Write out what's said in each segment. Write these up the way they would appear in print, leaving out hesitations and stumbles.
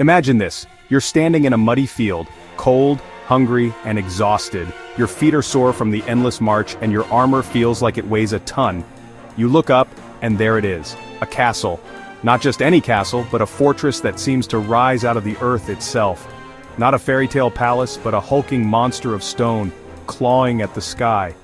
Imagine this, you're standing in a muddy field, cold, hungry, and exhausted. Your feet are sore from the endless march and your armor feels like it weighs a ton. You look up, and there it is, a castle. Not just any castle, but a fortress that seems to rise out of the earth itself. Not a fairy tale palace, but a hulking monster of stone, clawing at the sky.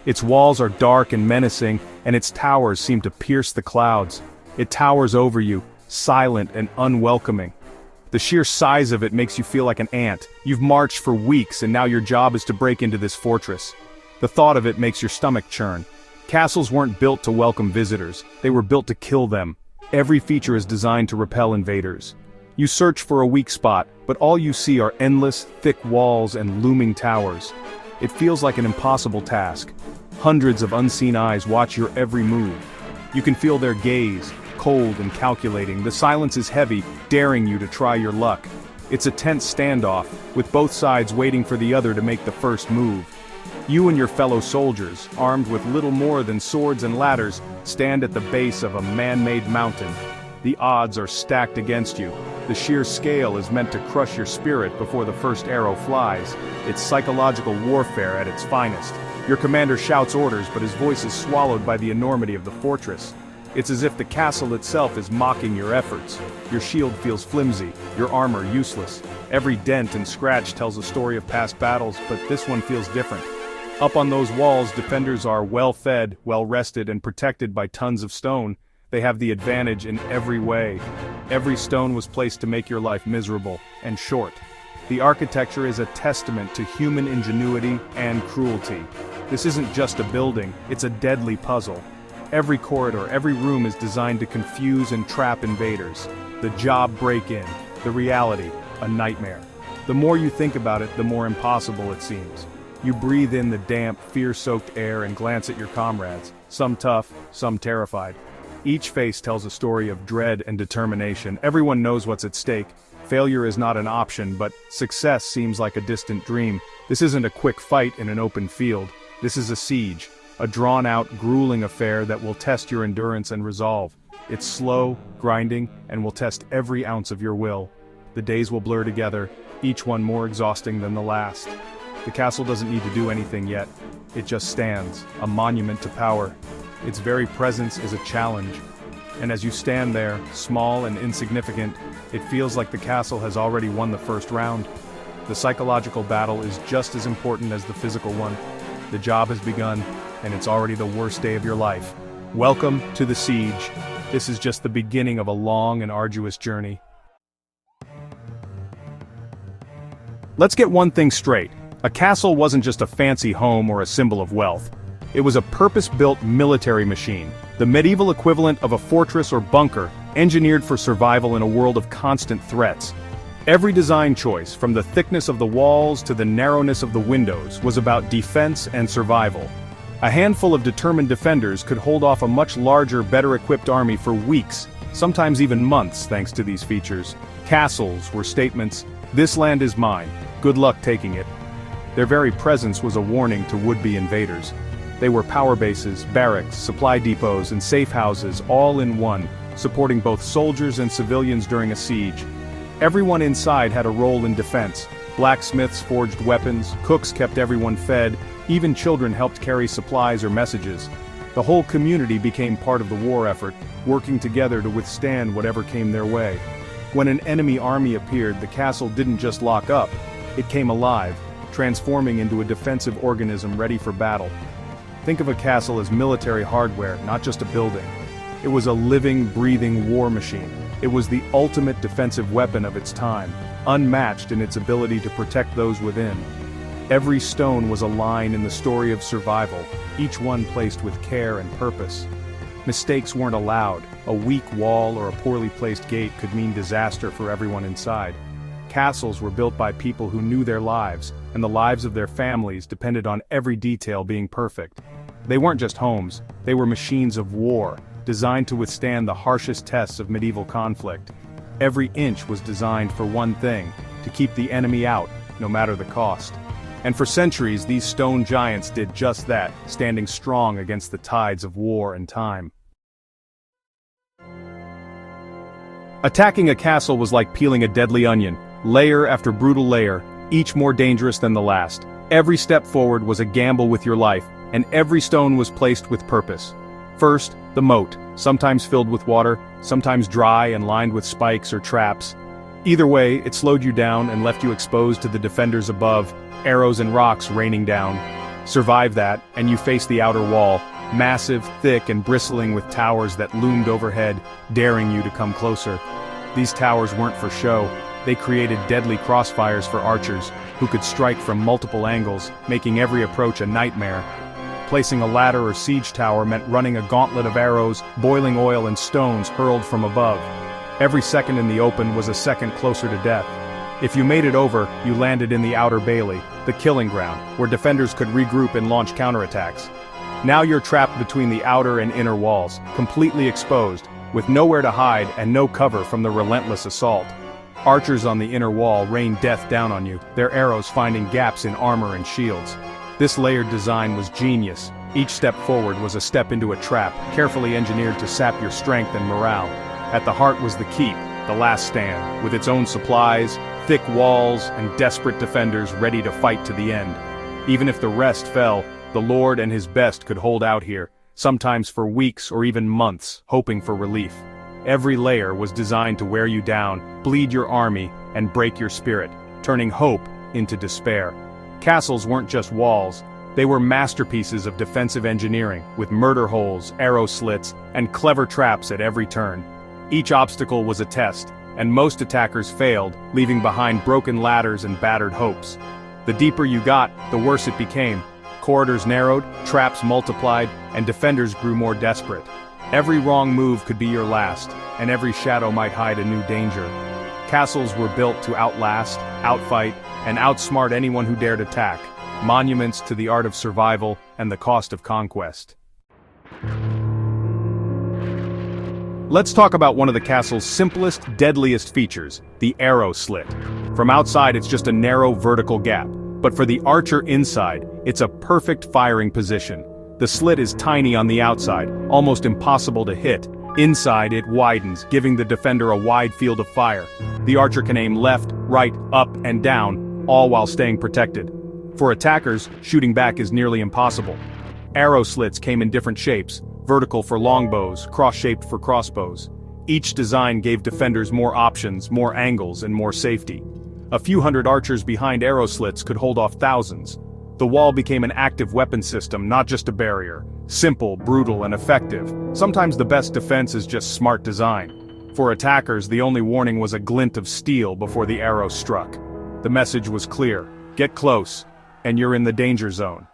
Its walls are dark and menacing, and its towers seem to pierce the clouds. It towers over you, silent and unwelcoming. The sheer size of it makes you feel like an ant. You've marched for weeks and now your job is to break into this fortress. The thought of it makes your stomach churn. Castles weren't built to welcome visitors, they were built to kill them. Every feature is designed to repel invaders. You search for a weak spot, but all you see are endless, thick walls and looming towers. It feels like an impossible task. Hundreds of unseen eyes watch your every move. You can feel their gaze, cold and calculating. The silence is heavy, daring you to try your luck. It's a tense standoff, with both sides waiting for the other to make the first move. You and your fellow soldiers, armed with little more than swords and ladders, stand at the base of a man-made mountain. The odds are stacked against you. The sheer scale is meant to crush your spirit before the first arrow flies. It's psychological warfare at its finest. Your commander shouts orders, but his voice is swallowed by the enormity of the fortress. It's as if the castle itself is mocking your efforts. Your shield feels flimsy, your armor useless. Every dent and scratch tells a story of past battles, but this one feels different. Up on those walls, defenders are well-fed, well-rested, and protected by tons of stone. They have the advantage in every way. Every stone was placed to make your life miserable and short. The architecture is a testament to human ingenuity and cruelty. This isn't just a building, it's a deadly puzzle. Every corridor, every room is designed to confuse and trap invaders. The job break-in, the reality, a nightmare. The more you think about it, the more impossible it seems. You breathe in the damp, fear-soaked air and glance at your comrades, some tough, some terrified. Each face tells a story of dread and determination. Everyone knows what's at stake. Failure is not an option, but success seems like a distant dream. This isn't a quick fight in an open field. This is a siege, a drawn-out, grueling affair that will test your endurance and resolve. It's slow, grinding, and will test every ounce of your will. The days will blur together, each one more exhausting than the last. The castle doesn't need to do anything yet. It just stands, a monument to power. Its very presence is a challenge. And as you stand there, small and insignificant, it feels like the castle has already won the first round. The psychological battle is just as important as the physical one. The job has begun, and it's already the worst day of your life. Welcome to the siege. This is just the beginning of a long and arduous journey. Let's get one thing straight. A castle wasn't just a fancy home or a symbol of wealth. It was a purpose-built military machine, the medieval equivalent of a fortress or bunker, engineered for survival in a world of constant threats. Every design choice, from the thickness of the walls to the narrowness of the windows, was about defense and survival. A handful of determined defenders could hold off a much larger, better-equipped army for weeks, sometimes even months, thanks to these features. Castles were statements, "This land is mine, good luck taking it." Their very presence was a warning to would-be invaders. They were power bases, barracks, supply depots, and safe houses, all in one, supporting both soldiers and civilians during a siege. Everyone inside had a role in defense. Blacksmiths forged weapons, cooks kept everyone fed, even children helped carry supplies or messages. The whole community became part of the war effort, working together to withstand whatever came their way. When an enemy army appeared, the castle didn't just lock up, it came alive, transforming into a defensive organism ready for battle. Think of a castle as military hardware, not just a building. It was a living, breathing war machine. It was the ultimate defensive weapon of its time, unmatched in its ability to protect those within. Every stone was a line in the story of survival, each one placed with care and purpose. Mistakes weren't allowed. A weak wall or a poorly placed gate could mean disaster for everyone inside. Castles were built by people who knew their lives, and the lives of their families depended on every detail being perfect. They weren't just homes, they were machines of war, designed to withstand the harshest tests of medieval conflict. Every inch was designed for one thing, to keep the enemy out, no matter the cost. And for centuries, these stone giants did just that, standing strong against the tides of war and time. Attacking a castle was like peeling a deadly onion, layer after brutal layer, each more dangerous than the last. Every step forward was a gamble with your life, and every stone was placed with purpose. First, the moat, sometimes filled with water, sometimes dry and lined with spikes or traps. Either way, it slowed you down and left you exposed to the defenders above, arrows and rocks raining down. Survive that, and you face the outer wall, massive, thick, and bristling with towers that loomed overhead, daring you to come closer. These towers weren't for show. They created deadly crossfires for archers, who could strike from multiple angles, making every approach a nightmare. Placing a ladder or siege tower meant running a gauntlet of arrows, boiling oil and stones hurled from above. Every second in the open was a second closer to death. If you made it over, you landed in the outer bailey, the killing ground, where defenders could regroup and launch counterattacks. Now you're trapped between the outer and inner walls, completely exposed, with nowhere to hide and no cover from the relentless assault. Archers on the inner wall rained death down on you, their arrows finding gaps in armor and shields. This layered design was genius. Each step forward was a step into a trap, carefully engineered to sap your strength and morale. At the heart was the keep, the last stand, with its own supplies, thick walls, and desperate defenders ready to fight to the end. Even if the rest fell, the Lord and his best could hold out here, sometimes for weeks or even months, hoping for relief. Every layer was designed to wear you down, bleed your army, and break your spirit, turning hope into despair. Castles weren't just walls, they were masterpieces of defensive engineering, with murder holes, arrow slits, and clever traps at every turn. Each obstacle was a test, and most attackers failed, leaving behind broken ladders and battered hopes. The deeper you got, the worse it became. Corridors narrowed, traps multiplied, and defenders grew more desperate. Every wrong move could be your last, and every shadow might hide a new danger. Castles were built to outlast, outfight, and outsmart anyone who dared attack, monuments to the art of survival and the cost of conquest. Let's talk about one of the castle's simplest, deadliest features, the arrow slit. From outside, it's just a narrow vertical gap, but for the archer inside, it's a perfect firing position. The slit is tiny on the outside, almost impossible to hit. Inside, it widens, giving the defender a wide field of fire. The archer can aim left, right, up, and down, all while staying protected. For attackers, shooting back is nearly impossible. Arrow slits came in different shapes, vertical for longbows, cross-shaped for crossbows. Each design gave defenders more options, more angles, and more safety. A few hundred archers behind arrow slits could hold off thousands. The wall became an active weapon system, not just a barrier. Simple, brutal, and effective. Sometimes the best defense is just smart design. For attackers, the only warning was a glint of steel before the arrow struck. The message was clear: get close, and you're in the danger zone.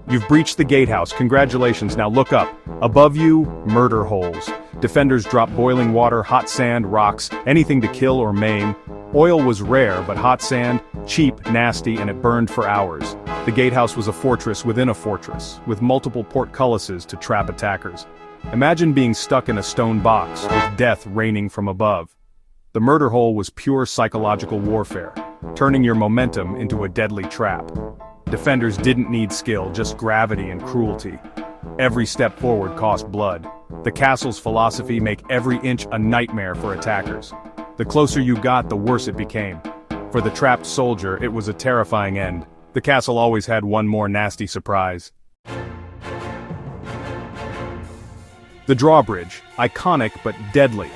You've breached the gatehouse, congratulations, now look up. Above you, murder holes. Defenders drop boiling water, hot sand, rocks, anything to kill or maim. Oil was rare, but hot sand, cheap, nasty, and it burned for hours. The gatehouse was a fortress within a fortress, with multiple portcullises to trap attackers. Imagine being stuck in a stone box, with death raining from above. The murder hole was pure psychological warfare, turning your momentum into a deadly trap. Defenders didn't need skill, just gravity and cruelty. Every step forward cost blood. The castle's philosophy: make every inch a nightmare for attackers. The closer you got, the worse it became. For the trapped soldier, it was a terrifying end. The castle always had one more nasty surprise. The drawbridge, iconic but deadly.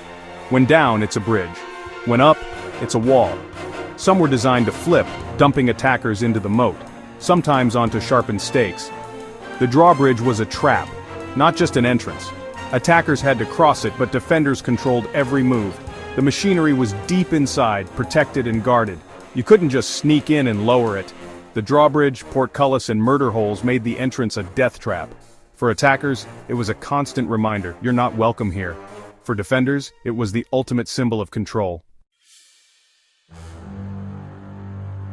When down, it's a bridge. When up, it's a wall. Some were designed to flip, dumping attackers into the moat, sometimes onto sharpened stakes. The drawbridge was a trap, not just an entrance. Attackers had to cross it, but defenders controlled every move. The machinery was deep inside, protected and guarded. You couldn't just sneak in and lower it. The drawbridge, portcullis, and murder holes made the entrance a death trap. For attackers, it was a constant reminder: you're not welcome here. For defenders, it was the ultimate symbol of control.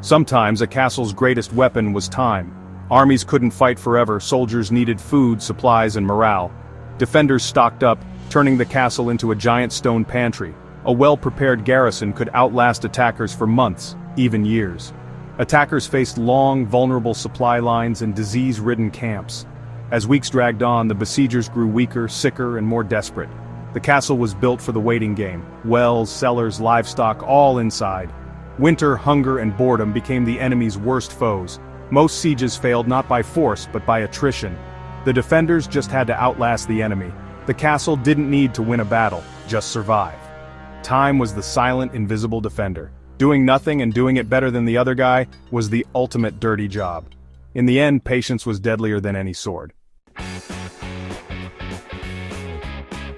Sometimes a castle's greatest weapon was time. Armies couldn't fight forever, soldiers needed food, supplies, and morale. Defenders stocked up, turning the castle into a giant stone pantry. A well-prepared garrison could outlast attackers for months, even years. Attackers faced long, vulnerable supply lines and disease-ridden camps. As weeks dragged on, the besiegers grew weaker, sicker, and more desperate. The castle was built for the waiting game. Wells, cellars, livestock, all inside. Winter, hunger, and boredom became the enemy's worst foes. Most sieges failed not by force, but by attrition. The defenders just had to outlast the enemy. The castle didn't need to win a battle, just survive. Time was the silent, invisible defender. Doing nothing and doing it better than the other guy was the ultimate dirty job. In the end, patience was deadlier than any sword.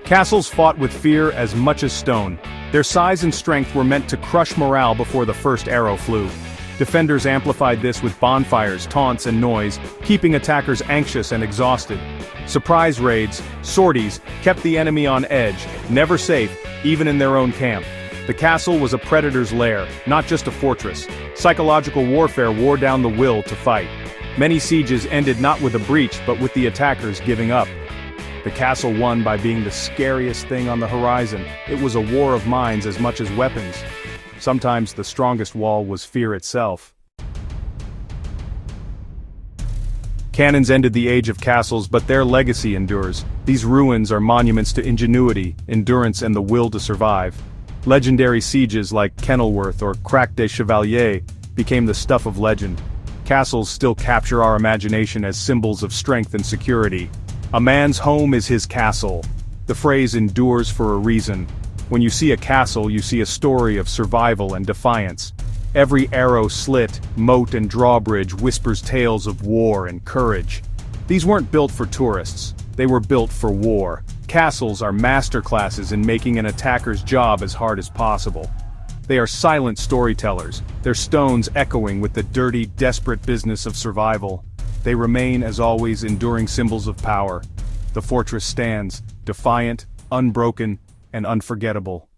Castles fought with fear as much as stone. Their size and strength were meant to crush morale before the first arrow flew. Defenders amplified this with bonfires, taunts, and noise, keeping attackers anxious and exhausted. Surprise raids, sorties, kept the enemy on edge, never safe, even in their own camp. The castle was a predator's lair, not just a fortress. Psychological warfare wore down the will to fight. Many sieges ended not with a breach but with the attackers giving up. The castle won by being the scariest thing on the horizon. It was a war of minds as much as weapons. Sometimes the strongest wall was fear itself. Cannons ended the age of castles, but their legacy endures. These ruins are monuments to ingenuity, endurance, and the will to survive. Legendary sieges like Kenilworth or Crac des Chevaliers became the stuff of legend. Castles still capture our imagination as symbols of strength and security. A man's home is his castle. The phrase endures for a reason. When you see a castle, you see a story of survival and defiance. Every arrow, slit, moat, and drawbridge whispers tales of war and courage. These weren't built for tourists. They were built for war. Castles are masterclasses in making an attacker's job as hard as possible. They are silent storytellers, their stones echoing with the dirty, desperate business of survival. They remain, as always, enduring symbols of power. The fortress stands, defiant, unbroken, and unforgettable.